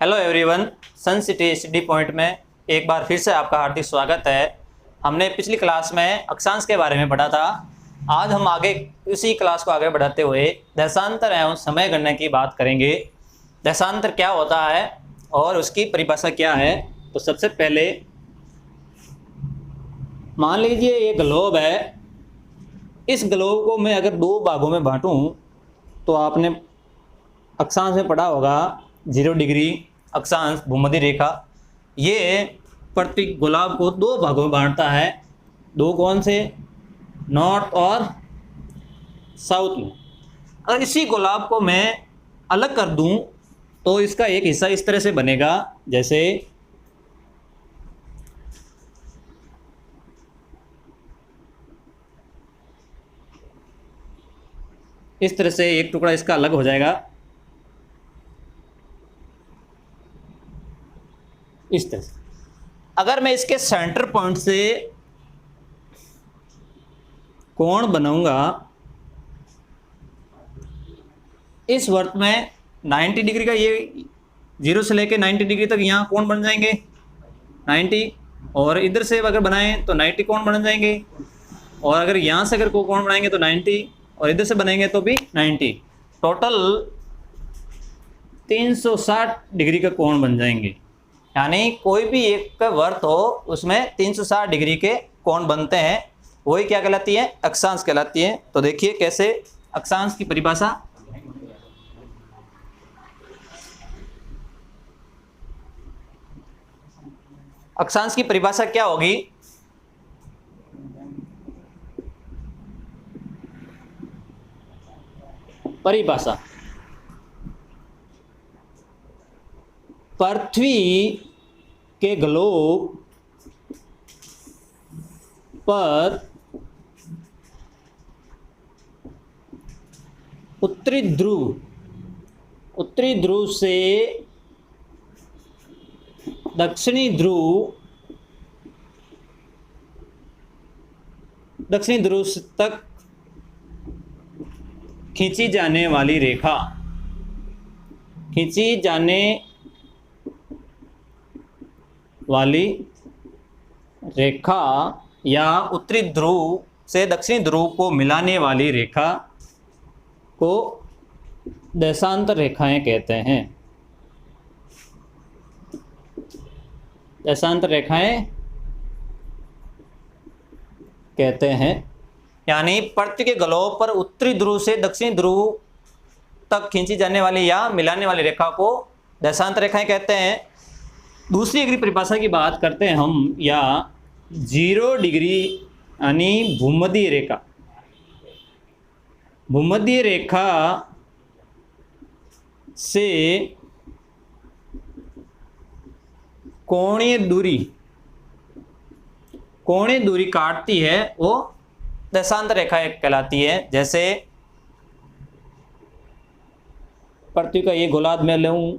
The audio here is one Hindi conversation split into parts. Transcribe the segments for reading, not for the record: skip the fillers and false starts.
हेलो एवरीवन, सन सिटी स्टडी पॉइंट में एक बार फिर से आपका हार्दिक स्वागत है। हमने पिछली क्लास में अक्षांश के बारे में पढ़ा था। आज हम आगे उसी क्लास को आगे बढ़ाते हुए देशांतर एवं समय गणना की बात करेंगे। देशांतर क्या होता है और उसकी परिभाषा क्या है। तो सबसे पहले मान लीजिए ये ग्लोब है। इस ग्लोब को मैं अगर दो भागों में बांटूं तो आपने अक्षांश में पढ़ा होगा 0 डिग्री अक्षांश भूमध्य रेखा। ये प्रति गोलाब को दो भागों में बांटता है। दो कौन से? नॉर्थ और साउथ में। अगर इसी गोलाब को मैं अलग कर दूं तो इसका एक हिस्सा इस तरह से बनेगा, जैसे इस तरह से एक टुकड़ा इसका अलग हो जाएगा, इस तरह से। अगर मैं इसके सेंटर पॉइंट से कोण बनाऊंगा, इस वर्त में 90 डिग्री का, ये 0 से लेके 90 डिग्री तक यहाँ कोण बन जाएंगे 90, और इधर से अगर बनाएं तो 90 कोण बन जाएंगे, और अगर यहाँ से अगर कोण बनाएंगे तो 90, और इधर से बनाएंगे तो भी 90। टोटल 360 डिग्री का कोण बन जाएंगे। यानी कोई भी एक वर्त हो उसमें 360 डिग्री के कोण बनते हैं। वही क्या कहलाती है? अक्षांश कहलाती है। तो देखिए कैसे अक्षांश की परिभाषा। अक्षांश की परिभाषा क्या होगी? परिभाषा पृथ्वी के ग्लोब पर उत्तरी ध्रुव से दक्षिणी ध्रुव तक खींची जाने वाली रेखा या उत्तरी ध्रुव से दक्षिणी ध्रुव को मिलाने वाली रेखा को देशांतर रेखाएं कहते हैं। देशांतर रेखाएं कहते हैं। यानी पृथ्वी के ग्लोब पर उत्तरी ध्रुव से दक्षिणी ध्रुव तक खींची जाने वाली या मिलाने वाली रेखा को देशांतर रेखाएं कहते हैं। दूसरी अगर परिभाषा की बात करते हैं हम, या 0 डिग्री यानी भूमध्य रेखा से कोणीय दूरी काटती है, वो देशांतर रेखा कहलाती है। जैसे पृथ्वी का ये गोलार्ध में लूं,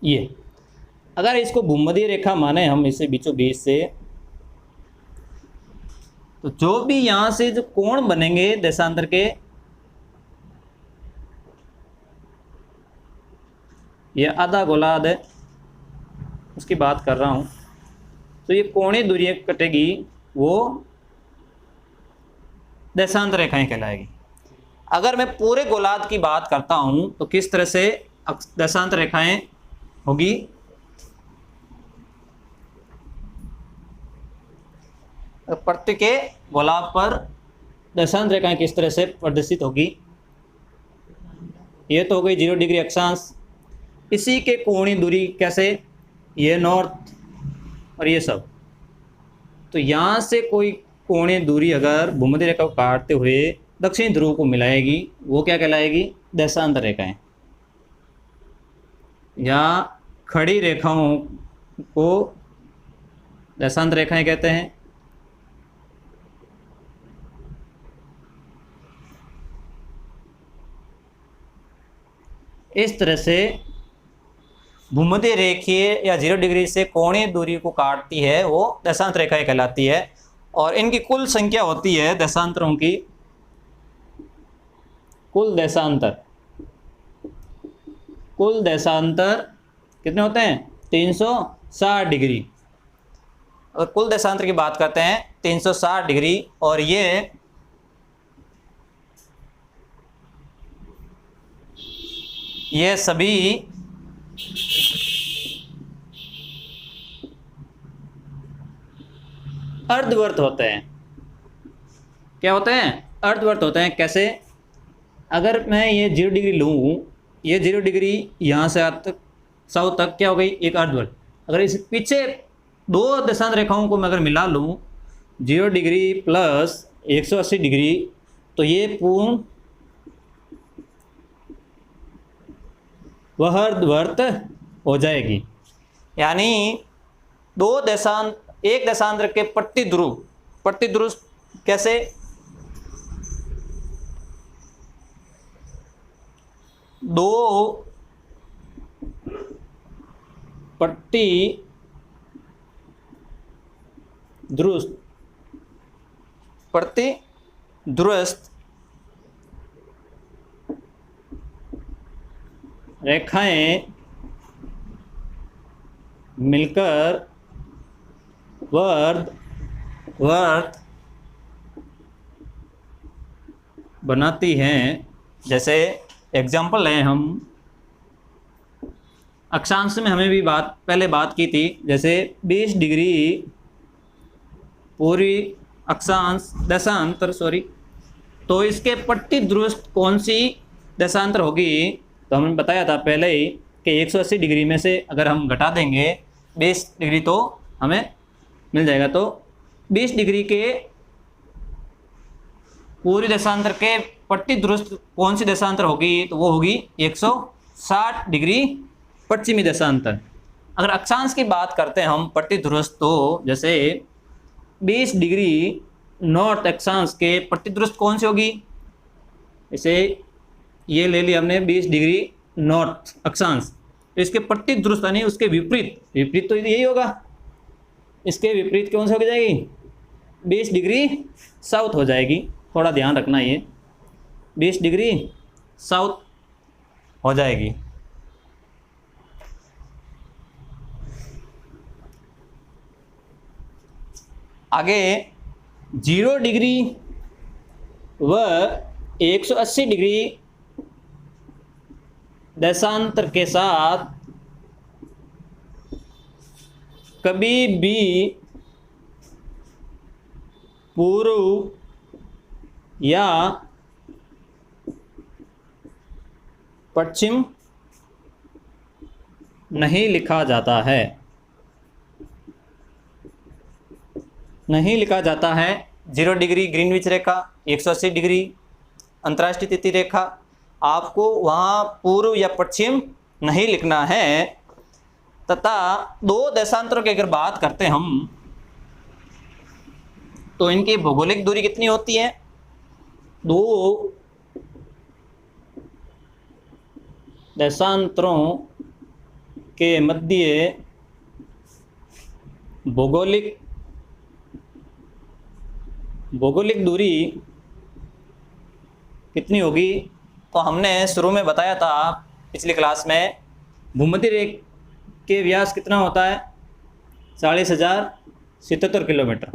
ये अगर इसको भूमध्य रेखा माने हम इसे बीचों बीच से, तो जो भी यहां से जो कोण बनेंगे देशांतर के, ये आधा गोलार्ध है उसकी बात कर रहा हूं, तो ये कोणीय दूरी कटेगी, वो देशांतर रेखाएं कहलाएगी। अगर मैं पूरे गोलार्ध की बात करता हूं तो किस तरह से देशांतर रेखाएं होगी? पृथ्वी के गोलार्ध पर देशांतर रेखाएं किस तरह से प्रदर्शित होगी? ये तो हो गई 0 डिग्री अक्षांश। इसी के कोणीय दूरी कैसे? ये नॉर्थ और ये सब। तो यहाँ से कोई कोणीय दूरी अगर भूमध्य रेखा को काटते हुए दक्षिणी ध्रुव को मिलाएगी, वो क्या कहलाएगी? देशांतर रेखाएं। या खड़ी रेखाओं को देशांतर रेखाएं कहते हैं। इस तरह से भूमध्य रेखीय या 0 डिग्री से कोणीय दूरी को काटती है, वो देशांतर रेखाएं कहलाती है। और इनकी कुल संख्या होती है देशांतरों की, कुल देशांतर कुल देशांतर कितने होते हैं 360 डिग्री। और कुल देशांतर की बात करते हैं 360 डिग्री, और ये सभी अर्धवर्त होते हैं। क्या होते हैं? अर्धवर्त होते हैं। कैसे? अगर मैं ये 0 डिग्री लूँ, ये 0 डिग्री यहाँ से तक साउथ तक क्या हो गई? एक अर्धवर्त। अगर इस पीछे दो देशांतर रेखाओं को मैं अगर मिला लूँ 0 डिग्री प्लस 180 डिग्री, तो ये पूर्ण वह अर्धवर्त हो जाएगी। यानी एक देशांतर के प्रतिध्रुव कैसे? दो प्रतिध्रुव रेखाएं मिलकर वर्त बनाती हैं। जैसे एग्जाम्पल है, हम अक्षांश में हमें भी पहले बात की थी। जैसे 20 डिग्री पूरी देशांतर तो इसके प्रतिध्रुव कौन सी देशांतर होगी? तो हमने बताया था पहले ही कि 180 डिग्री में से अगर हम घटा देंगे 20 डिग्री तो हमें मिल जाएगा। तो 20 डिग्री के पूरी देशांतर के प्रतिध्रुव कौन सी देशांतर होगी? तो वो होगी 160 डिग्री पश्चिमी देशांतर। अगर अक्षांश की बात करते हैं हम प्रतिध्रुव, तो जैसे 20 डिग्री नॉर्थ अक्षांश के प्रतिध्रुव कौन सी होगी? जैसे ये ले लिया हमने 20 डिग्री नॉर्थ अक्षांश, तो इसके प्रतिध्रुव यानी उसके विपरीत तो यही होगा। इसके विपरीत कौन सी हो जाएगी? 20 डिग्री साउथ हो जाएगी। थोड़ा ध्यान रखना, ये 20 डिग्री साउथ हो जाएगी। आगे 0 डिग्री व 180 डिग्री देशांतर के साथ कभी भी पूर्व या पश्चिम नहीं लिखा जाता है। 0 डिग्री ग्रीनविच रेखा, 180 डिग्री अंतर्राष्ट्रीय तिथि रेखा, आपको वहाँ पूर्व या पश्चिम नहीं लिखना है। तथा दो देशांतरों की अगर बात करते हैं हम, तो इनकी भौगोलिक दूरी कितनी होती है? दो देशांतरों के मध्य भौगोलिक दूरी कितनी होगी? तो हमने शुरू में बताया था पिछली क्लास में, भूमध्य रेखा के व्यास कितना होता है? 40,077 किलोमीटर।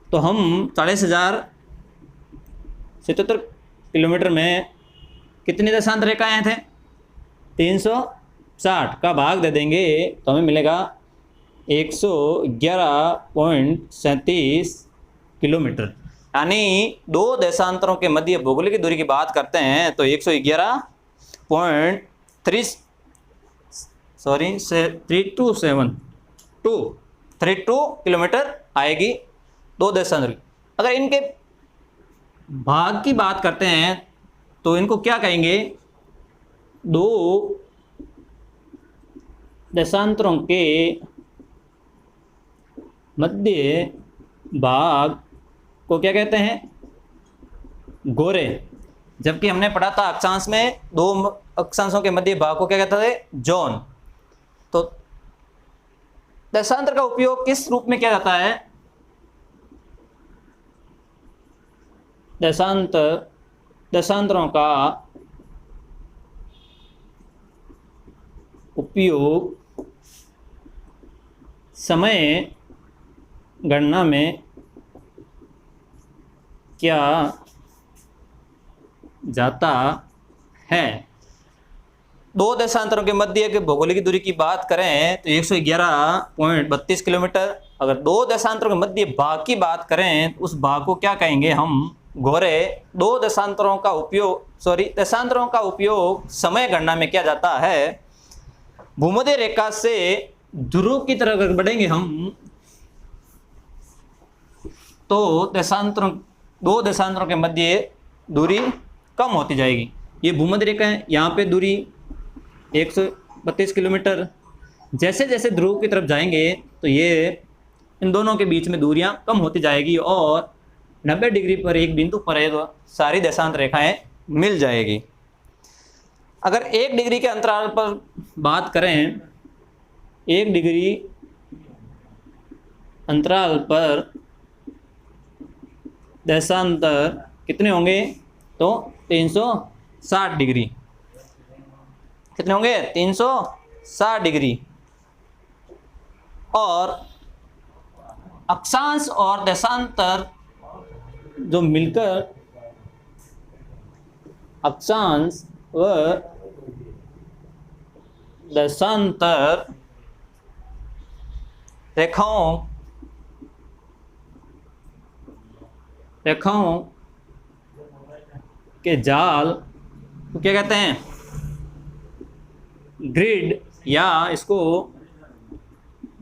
तो हम 40,077 किलोमीटर में कितनी देशांतर रेखाएं थे? 360 का भाग दे देंगे तो हमें मिलेगा 111.37 किलोमीटर। यानी दो देशांतरों के मध्य भौगोलिक दूरी की बात करते हैं तो 327 किलोमीटर आएगी दो देशांतर। अगर इनके भाग की बात करते हैं तो इनको क्या कहेंगे? दो देशांतरों के मध्य भाग को क्या कहते हैं? गोरे। जबकि हमने पढ़ा था अक्षांश में दो अक्षांशों के मध्य भाग को क्या कहते थे? जोन। तो देशांतर का उपयोग किस रूप में किया जाता है? देशांतरों का उपयोग समय गणना में किया जाता है। दो देशांतरों के मध्य की भौगोलिक दूरी की बात करें तो 111.32 किलोमीटर। अगर दो देशांतरों के मध्य भाग की बात करें तो उस भाग को क्या कहेंगे हम गोरे। दो देशांतरों का उपयोग समय गणना में किया जाता है। भूमध्य रेखा से ध्रुव की तरफ अगर बढ़ेंगे हम तो दो देशांतरों के मध्य दूरी कम होती जाएगी। ये भूमध्य रेखा है, यहाँ पे दूरी 132 किलोमीटर। जैसे जैसे ध्रुव की तरफ जाएंगे तो ये इन दोनों के बीच में दूरियां कम होती जाएगी और 90 डिग्री पर एक बिंदु पर है तो सारी देशांतर रेखाएं मिल जाएगी। अगर 1 डिग्री के अंतराल पर बात करें, 1 डिग्री अंतराल पर देशांतर कितने होंगे तो 360 डिग्री। कितने होंगे 360 डिग्री। और अक्षांश और देशांतर जो मिलकर अक्षांश व देशांतर रेखाओं के जाल तो क्या कहते हैं ग्रिड, या इसको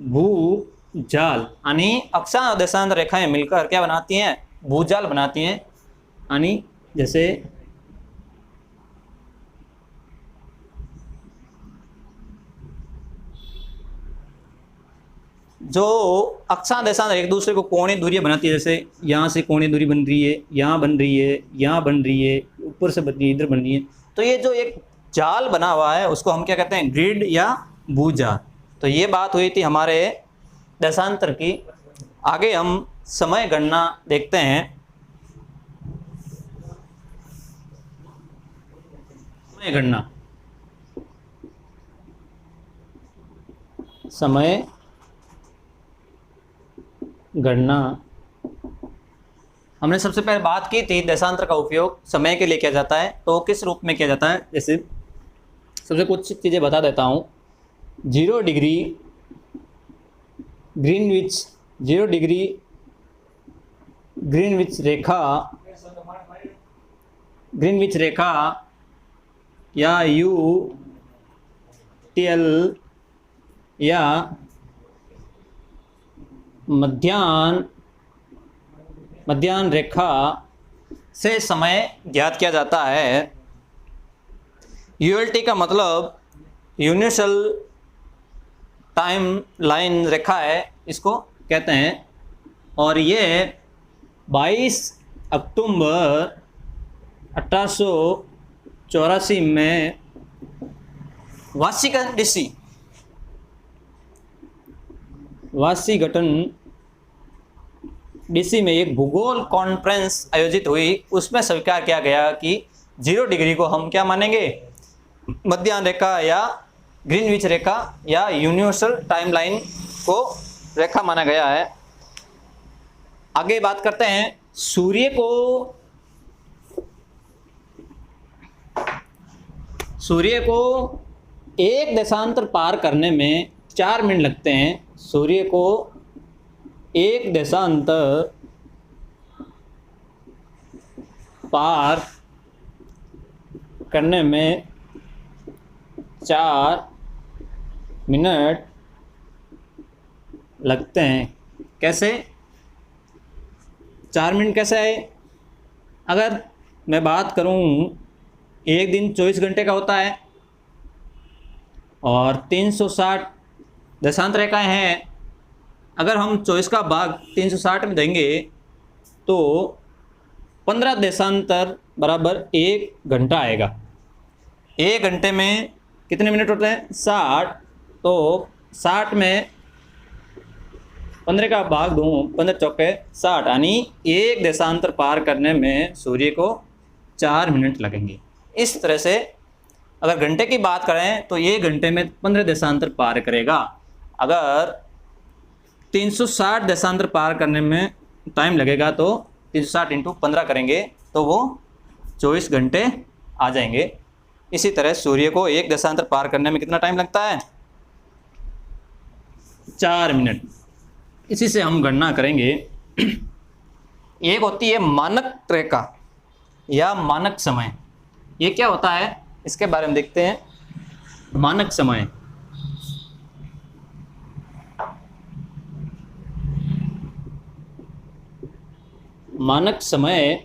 भूजाल। यानी अक्षांश और देशांतर रेखाएं मिलकर क्या बनाती हैं भूजाल बनाती हैं। यानी जैसे जो अक्षांश देशांतर एक दूसरे को कोणीय दूरियां बनाती है, जैसे यहाँ से कोणीय दूरी बन रही है, यहाँ बन रही है, यहाँ बन रही है, ऊपर से बन रही है, इधर बन रही है। तो ये जो एक जाल बना हुआ है उसको हम क्या कहते हैं ग्रिड या भूजाल। तो ये बात हुई थी हमारे देशांतर की। आगे हम समय गणना देखते हैं। समय गणना हमने सबसे पहले बात की थी देशांतर का उपयोग समय के लिए किया जाता है। तो किस रूप में किया जाता है, जैसे सबसे कुछ चीज़ें बता देता हूँ। 0 डिग्री ग्रीनविच रेखा या UTL या मध्याह्न रेखा से समय ज्ञात किया जाता है। ULT का मतलब यूनिवर्सल टाइम लाइन रेखा है, इसको कहते हैं। और ये 22 अक्टूबर 1884 में वाशिंगटन DC में एक भूगोल कॉन्फ्रेंस आयोजित हुई। उसमें स्वीकार किया गया कि 0 डिग्री को हम क्या मानेंगे मध्याह्न रेखा या ग्रीनविच रेखा या यूनिवर्सल टाइमलाइन को रेखा माना गया है। आगे बात करते हैं। सूर्य को एक देशांतर पार करने में 4 मिनट लगते हैं। सूर्य को एक देशांतर पार करने में 4 मिनट लगते हैं। कैसे 4 मिनट कैसे है? अगर मैं बात करूं, एक दिन 24 घंटे का होता है और 360 देशांतर रेखाएं हैं। अगर हम 24 का भाग 360 में देंगे तो 15 देशांतर बराबर 1 घंटा आएगा। 1 घंटे में कितने मिनट होते हैं 60। तो 60 में 15 का भाग दूँ, 15 चौके 60, यानी एक देशांतर पार करने में सूर्य को 4 मिनट लगेंगे। इस तरह से अगर घंटे की बात करें तो 1 घंटे में 15 देशांतर पार करेगा। अगर 360 देशांतर पार करने में टाइम लगेगा तो 360 × 15 करेंगे तो वो 24 घंटे आ जाएंगे। इसी तरह सूर्य को 1 देशांतर पार करने में कितना टाइम लगता है? 4 मिनट। इसी से हम गणना करेंगे। एक होती है मानक रेखा या मानक समय। ये क्या होता है इसके बारे में देखते हैं। मानक समय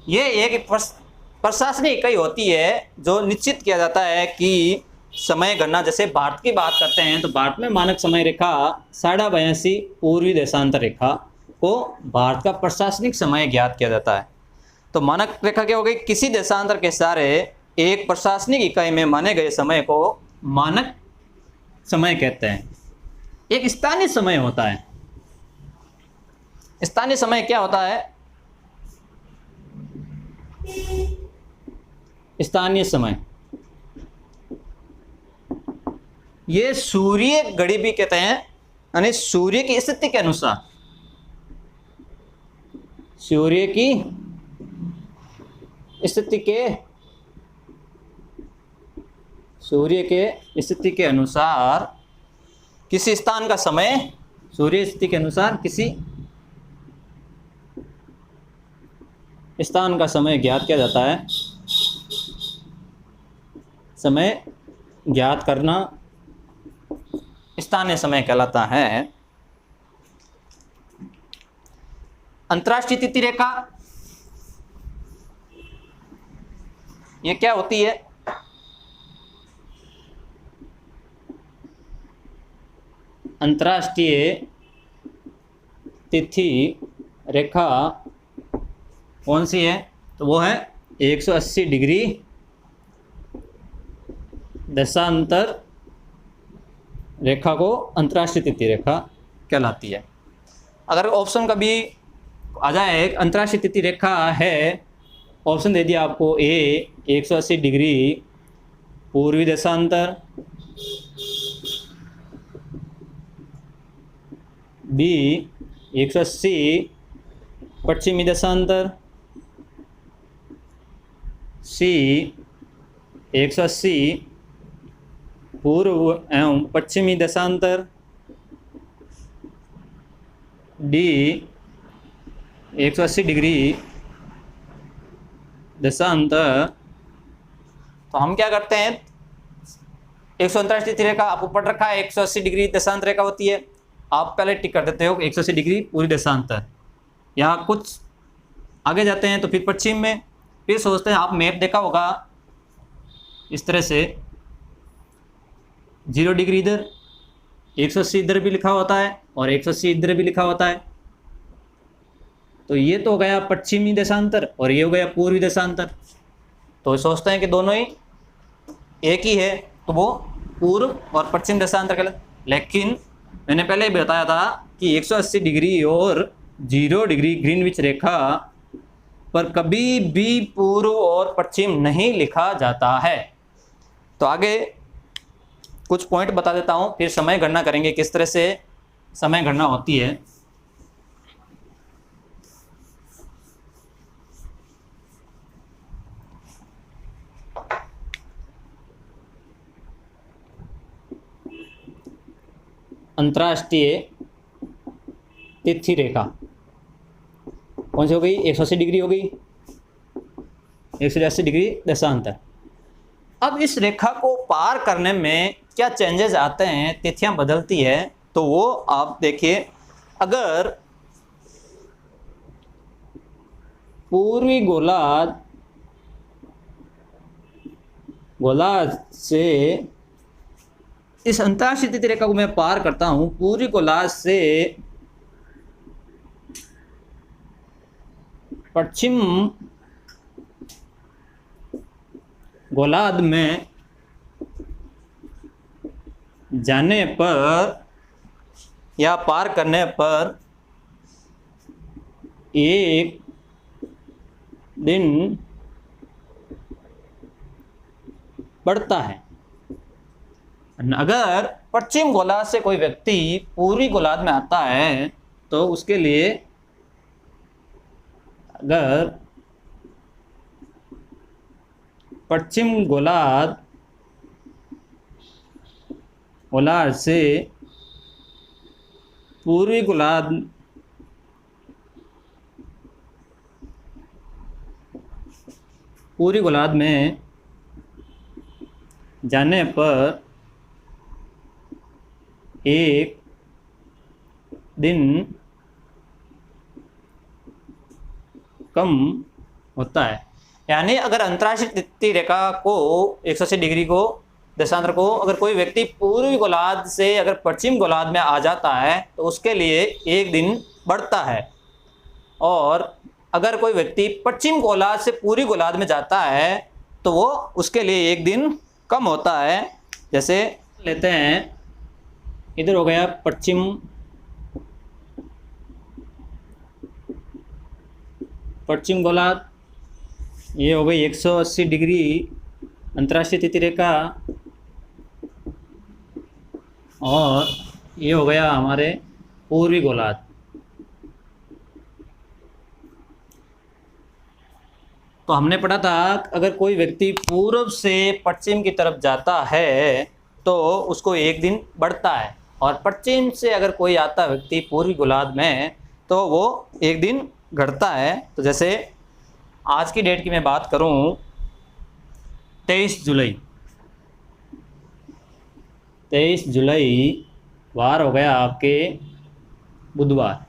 ये एक प्रशासनिक इकाई होती है जो निश्चित किया जाता है कि समय गणना, जैसे भारत की बात करते हैं तो भारत में मानक समय रेखा 82.5 पूर्वी देशांतर रेखा को भारत का प्रशासनिक समय ज्ञात किया जाता है। तो मानक रेखा क्या हो गई? किसी देशांतर के सारे एक प्रशासनिक इकाई में माने गए समय को मानक समय कहते हैं। एक स्थानीय समय होता है। स्थानीय समय क्या होता है? स्थानीय समय ये सूर्य घड़ी भी कहते हैं, यानी सूर्य की स्थिति के अनुसार, सूर्य की स्थिति के अनुसार किसी स्थान का समय, सूर्य स्थिति के अनुसार किसी स्थान का समय ज्ञात किया जाता है। समय ज्ञात करना स्थानीय समय कहलाता है। अंतर्राष्ट्रीय तिथि रेखा ये क्या होती है? अंतर्राष्ट्रीय तिथि रेखा कौन सी है? तो वो है 180 डिग्री देशांतर रेखा को अंतर्राष्ट्रीय तिथि रेखा कहलाती है। अगर ऑप्शन कभी आ जाए अंतर्राष्ट्रीय तिथि रेखा है, ऑप्शन दे दिया आपको ए 180 डिग्री पूर्वी देशांतर, बी 180 पश्चिमी देशांतर, सी 180 पूर्व एवं पश्चिमी देशांतर, डी 180 डिग्री देशांतर। तो हम क्या करते हैं, 139 तिथि रेखा आपको पढ़ रखा है 180 डिग्री देशांतर रेखा होती है, आप पहले टिक कर देते हो 180 डिग्री पूरी देशांतर। यहाँ कुछ आगे जाते हैं तो फिर पश्चिम में, फिर सोचते हैं, आप मैप देखा होगा इस तरह से 0 डिग्री इधर, 180 इधर भी लिखा होता है और 180 इधर भी लिखा होता है। तो ये तो हो गया पश्चिमी देशांतर और ये हो गया पूर्वी देशांतर। तो सोचते हैं कि दोनों ही एक ही है, तो वो पूर्व और पश्चिम देशांतर कहलाता। लेकिन मैंने पहले ही बताया था कि 180 डिग्री और 0 डिग्री ग्रीनविच रेखा पर कभी भी पूर्व और पश्चिम नहीं लिखा जाता है। तो आगे कुछ पॉइंट बता देता हूँ, फिर समय गणना करेंगे किस तरह से समय गणना होती है। अंतर्राष्ट्रीय तिथि रेखा कौन सी हो गई? 180 डिग्री हो गई, 180 डिग्री देशांतर। अब इस रेखा को पार करने में क्या चेंजेस आते हैं, तिथियां बदलती है, तो वो आप देखिए। अगर पूर्वी गोलार्ध से इस अंतर्राष्ट्रीय तिथि रेखा को मैं पार करता हूं, पूर्वी गोलार्ध से पश्चिम गोलार्ध में जाने पर या पार करने पर एक दिन बढ़ता है। अगर पश्चिम गोलार्ध से कोई व्यक्ति पूर्वी गोलार्ध में आता है तो उसके लिए, अगर पश्चिम गोलार्ध से पूर्वी गोलार्ध में जाने पर एक दिन कम होता है। यानी अगर अंतर्राष्ट्रीय तिथि रेखा को 180 डिग्री को देशांतर को अगर कोई व्यक्ति पूर्वी गोलार्ध से अगर पश्चिम गोलार्ध में आ जाता है तो उसके लिए एक दिन बढ़ता है, और अगर कोई व्यक्ति पश्चिम गोलार्ध से पूर्वी गोलार्ध में जाता है तो वो उसके लिए एक दिन कम होता है। जैसे लेते हैं, इधर हो गया पश्चिम गोलार्ध, ये हो गई 180 डिग्री अंतर्राष्ट्रीय तिथि रेखा, और ये हो गया हमारे पूर्वी गोलार्ध। तो हमने पढ़ा था अगर कोई व्यक्ति पूर्व से पश्चिम की तरफ जाता है तो उसको एक दिन बढ़ता है, और पश्चिम से अगर कोई आता व्यक्ति पूर्वी गोलार्ध में तो वो एक दिन घटता है। तो जैसे आज की डेट की मैं बात करूं, 23 जुलाई वार हो गया आपके बुधवार,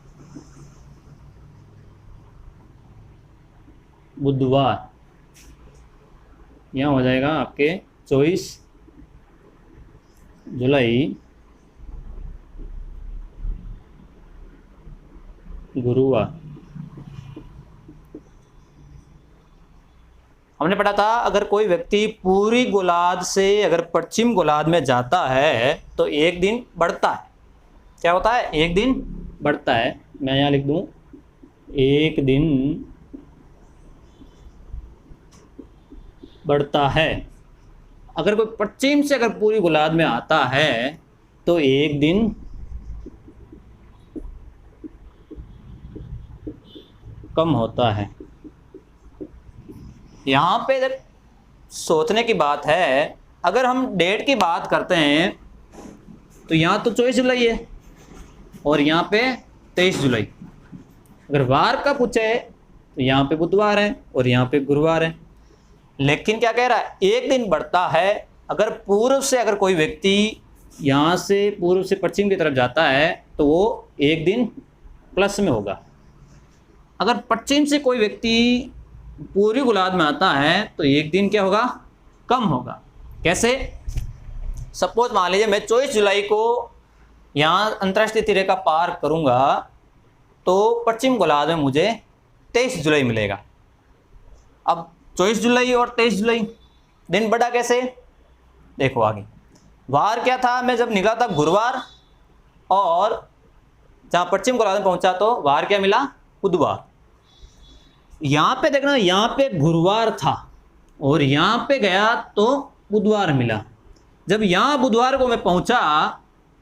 यहाँ हो जाएगा आपके 24 जुलाई गुरुवार। हमने पढ़ा था अगर कोई व्यक्ति पूर्वी गोलार्ध से अगर पश्चिम गोलार्ध में जाता है तो एक दिन बढ़ता है। क्या होता है? एक दिन बढ़ता है। मैं यहाँ लिख दूँ, एक दिन बढ़ता है। अगर कोई पश्चिम से अगर पूर्वी गोलार्ध में आता है तो एक दिन कम होता है। यहाँ पे सोचने की बात है, अगर हम डेट की बात करते हैं तो यहाँ तो 24 जुलाई है और यहाँ पे 23 जुलाई। अगर वार का पूछे तो यहाँ पे बुधवार है और यहाँ पे गुरुवार है। लेकिन क्या कह रहा है? एक दिन बढ़ता है। अगर पूर्व से अगर कोई व्यक्ति यहाँ से पूर्व से पश्चिम की तरफ जाता है तो वो एक दिन प्लस में होगा। अगर पश्चिम से कोई व्यक्ति पूर्वी गोलार्ध में आता है तो एक दिन क्या होगा? कम होगा। कैसे? सपोज मान लीजिए मैं 24 जुलाई को यहाँ अंतर्राष्ट्रीय तिथि रेखा पार करूँगा तो पश्चिम गोलार्ध में मुझे 23 जुलाई मिलेगा। अब 24 जुलाई और 23 जुलाई दिन बढ़ा कैसे? देखो आगे वार क्या था, मैं जब निकला था गुरुवार, और जहाँ पश्चिम गोलार्ध में पहुँचा तो वार क्या मिला? बुधवार। यहाँ पे देखना, यहाँ पे गुरुवार था और यहाँ पे गया तो बुधवार मिला। जब यहाँ बुधवार को मैं पहुँचा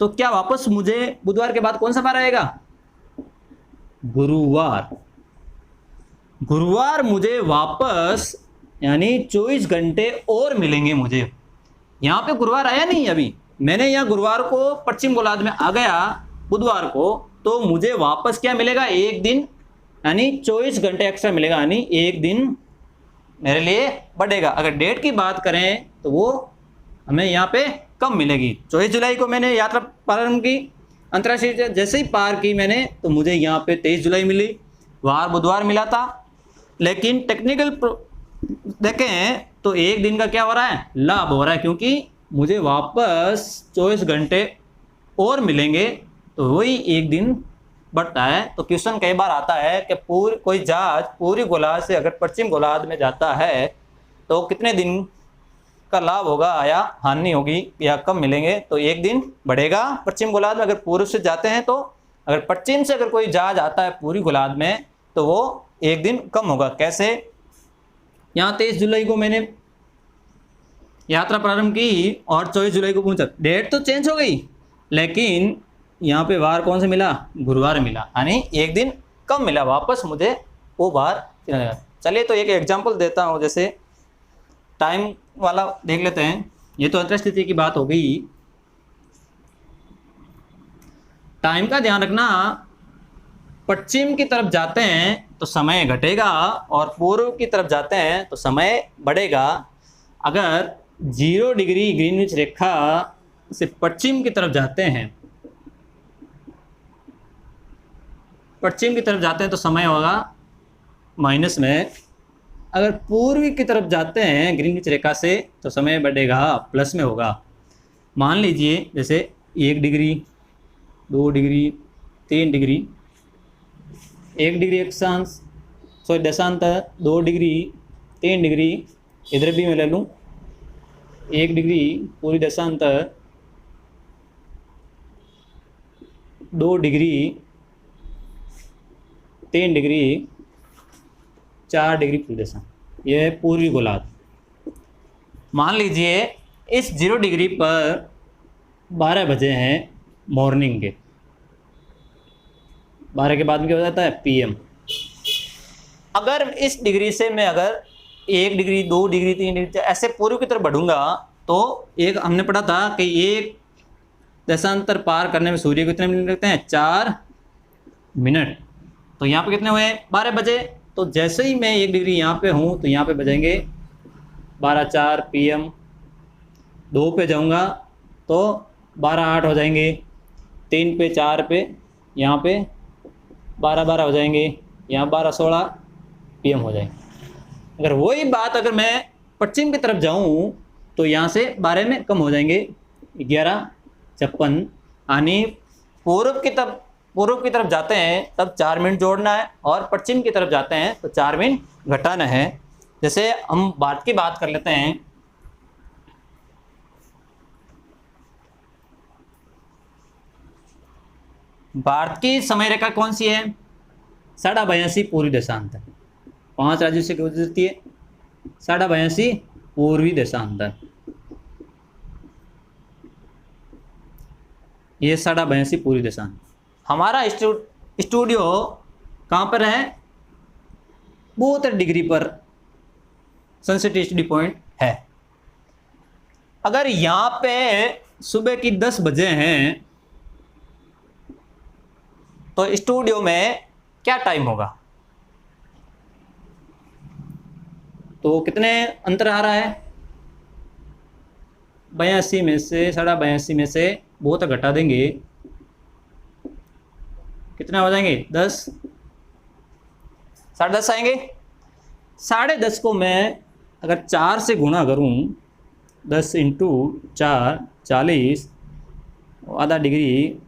तो क्या वापस मुझे बुधवार के बाद कौन सा बार आएगा? गुरुवार मुझे वापस यानी 24 घंटे और मिलेंगे मुझे। यहाँ पे गुरुवार आया नहीं अभी, मैंने यहाँ गुरुवार को पश्चिम गोलार्ध में आ गया बुधवार को, तो मुझे वापस क्या मिलेगा? एक दिन यानी 24 घंटे एक्स्ट्रा मिलेगा, यानी एक दिन मेरे लिए बढ़ेगा। अगर डेट की बात करें तो वो हमें यहाँ पे कम मिलेगी। 24 जुलाई को मैंने यात्रा प्रारंभ की, अंतर्राष्ट्रीय जैसे ही पार की मैंने तो मुझे यहाँ पे 23 जुलाई मिली, वार बुधवार मिला था। लेकिन टेक्निकल देखें तो एक दिन का क्या हो रहा है? लाभ हो रहा है, क्योंकि मुझे वापस 24 घंटे और मिलेंगे तो वही एक दिन बढ़ता है। तो क्वेश्चन कई बार आता है कि कोई जहाज पूर्वी गोलार्ध से अगर पश्चिम गोलार्ध में जाता है तो कितने दिन का लाभ होगा या हानि होगी या कम मिलेंगे? तो एक दिन बढ़ेगा पश्चिम गोलार्ध में अगर पूर्व से जाते हैं तो, अगर पश्चिम से अगर कोई जहाज आता है पूर्वी गोलार्ध में तो वो एक दिन कम होगा। कैसे? यहाँ 23 जुलाई को मैंने यात्रा प्रारंभ की और 24 जुलाई को पहुंचा। डेट तो चेंज हो गई, लेकिन यहाँ पे वार कौन से मिला, गुरुवार मिला, यानी एक दिन कम मिला, वापस मुझे वो बार। चलिए तो एक एग्जांपल देता हूँ, जैसे टाइम वाला देख लेते हैं। ये तो अंतर्स्थिति की बात हो गई। टाइम का ध्यान रखना, पश्चिम की तरफ जाते हैं तो समय घटेगा और पूर्व की तरफ जाते हैं तो समय बढ़ेगा। अगर 0 डिग्री ग्रीनविच रेखा से पश्चिम की तरफ जाते हैं, पश्चिम की तरफ जाते हैं तो समय होगा माइनस में। अगर पूर्वी की तरफ जाते हैं ग्रीनविच रेखा से तो समय बढ़ेगा, प्लस में होगा। मान लीजिए जैसे 1 डिग्री, 2 डिग्री, 3 डिग्री, 1 डिग्री अक्षांश दशांतर, 2 डिग्री, 3 डिग्री, इधर भी मैं ले लूँ 1 डिग्री पूरी दशांतर, 2 डिग्री, 3 डिग्री, 4 डिग्री पूरी दशांतर, यह है पूर्वी गोलार्ध। मान लीजिए इस 0 डिग्री पर 12 बजे हैं मॉर्निंग के, 12 के बाद में क्या हो जाता है, PM। अगर इस डिग्री से मैं अगर 1 डिग्री, 2 डिग्री, 3 डिग्री ऐसे पूर्व की तरफ बढ़ूंगा तो एक हमने पढ़ा था कि एक दशांतर पार करने में सूर्य को कितने मिनट लगते हैं, 4 मिनट। तो यहाँ पे कितने हुए, 12 बजे। तो जैसे ही मैं 1 डिग्री यहाँ पे हूँ तो यहाँ पे बजेंगे 12:04 PM। 2 पे जाऊँगा तो 12:08 हो जाएंगे, 3 पे, 4 पे, यहाँ पे 12:12 हो जाएंगे, यहाँ 12:16 PM हो जाएंगे। अगर वही बात अगर मैं पश्चिम की तरफ जाऊँ तो यहाँ से 12 में कम हो जाएंगे, 11:56। यानी पूर्व की तरफ जाते हैं तब 4 मिनट जोड़ना है और पश्चिम की तरफ जाते हैं तो 4 मिनट घटाना है। जैसे हम भारत की बात कर लेते हैं, भारत की समय रेखा कौन सी है, 82.5 पूर्वी देशांतर। 5 राज्यों से गुजरती है, 82.5 पूर्वी देशांतर। ये 82.5 पूर्वी देशांतर। हमारा स्टूडियो कहाँ पर है, 72 डिग्री पर सनसेट स्टडी पॉइंट है। अगर यहाँ पे सुबह की 10 बजे हैं तो स्टूडियो में क्या टाइम होगा, तो कितने अंतर आ रहा है, 82 में से 82.5 में से बहुत घटा देंगे, कितने हो जाएंगे, 10, 10:30 आएंगे। 10:30 को मैं अगर 4 से गुणा करूं, 10 × 4 40, आधा डिग्री,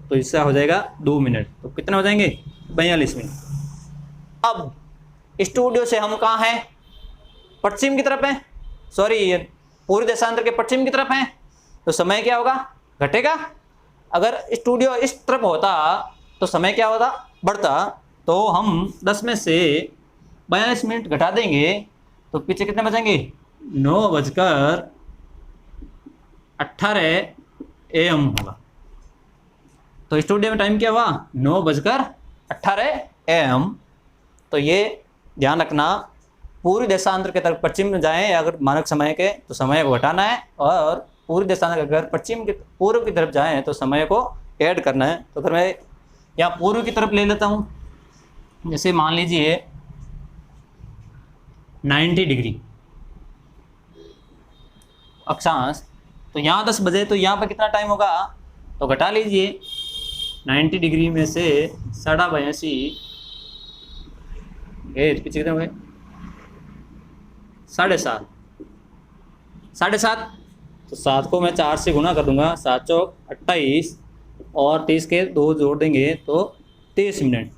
तो इससे हो जाएगा 2 मिनट। तो कितने हो जाएंगे, 42 मिनट। अब स्टूडियो से हम कहाँ हैं, पश्चिम की तरफ हैं, सॉरी पूर्वी देशांतर के पश्चिम की तरफ हैं, तो समय क्या होगा, घटेगा। अगर स्टूडियो इस तरफ होता तो समय क्या होता, बढ़ता। तो हम 10 में से 42 मिनट घटा देंगे तो पीछे कितने बचेंगे, 9:18 AM होगा। तो स्टूडियो में टाइम क्या हुआ, 9:18 AM। तो ये ध्यान रखना, पूर्वी देशांतर के तरफ पश्चिम में जाएं अगर मानक समय के तो समय को घटाना है, और पूर्वी देशांतर अगर पूर्व की तरफ जाएं तो समय को ऐड करना है। तो अगर मैं यहाँ पूर्व की तरफ ले लेता हूँ, जैसे मान लीजिए 90 डिग्री अक्षांश, तो यहाँ 10 बजे, तो यहाँ पर कितना टाइम होगा, तो घटा लीजिए 90 डिग्री में से 82.5 पीछे कितने हो गए, 7.5, 7.5। तो 7 को मैं 4 से गुणा कर दूंगा, 7 चौक 28 और 30 के 2 जोड़ देंगे तो 23 मिनट।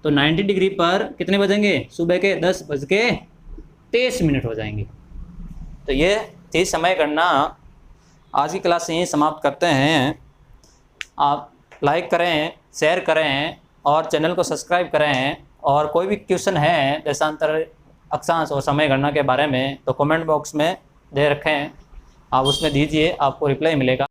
तो 90 डिग्री पर कितने बजेंगे, सुबह के 10:23 मिनट हो जाएंगे। तो ये थी समय गणना। आज की क्लास यहीं समाप्त करते हैं। आप लाइक करें, शेयर करें और चैनल को सब्सक्राइब करें। और कोई भी क्वेश्चन है देशांतर, अक्षांश और समय गणना के बारे में तो कमेंट बॉक्स में दे रखें। आप उसमें दीजिए, आपको रिप्लाई मिलेगा।